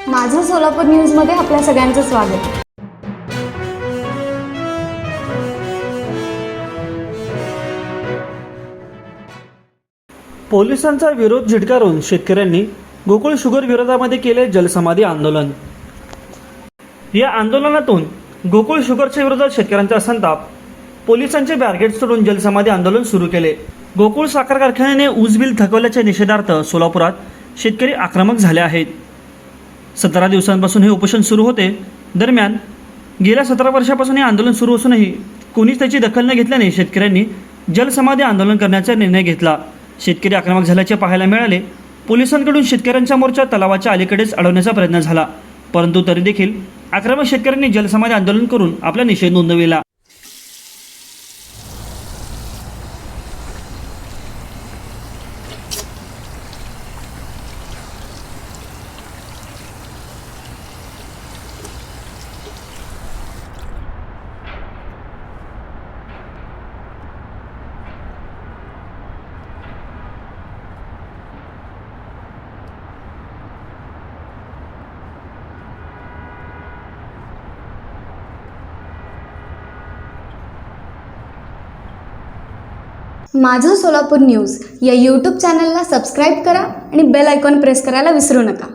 माझं सोलापूर न्यूजमध्ये आपल्या सगळ्यांचं स्वागत. पोलिसांचा विरोध झिडकारून शेतकऱ्यांनी गोकुळ शुगर विरोधामध्ये केले जलसमाधी आंदोलन. या आंदोलनातून गोकुळ शुगरच्या विरोधात शेतकऱ्यांचा संताप, पोलिसांचे बॅरिकेड तोडून जलसमाधी आंदोलन सुरू केले. गोकुळ साखर कारखान्याने ऊस बिल थकवल्याच्या निषेधार्थ सोलापुरात शेतकरी आक्रमक झाले आहेत. 17 दिवसांपासून हे उपोषण सुरू होते. दरम्यान गेल्या 17 वर्षापासून हे आंदोलन सुरू असूनही कोणीच त्याची दखल न घेतल्याने शेतकऱ्यांनी जलसमाधी आंदोलन करण्याचा निर्णय घेतला. शेतकरी आक्रमक झाल्याचे पाहायला मिळाले. पोलिसांकडून शेतकऱ्यांचा मोर्चा तलावाच्या अलीकडेच अडवण्याचा प्रयत्न झाला, परंतु तरी देखील आक्रमक शेतकऱ्यांनी जलसमाधी आंदोलन करून आपला निषेध नोंदविला. माझं सोलापूर न्यूज या यूट्यूब चॅनलला सबस्क्राईब करा आणि बेल आयकॉन प्रेस करायला विसरू नका.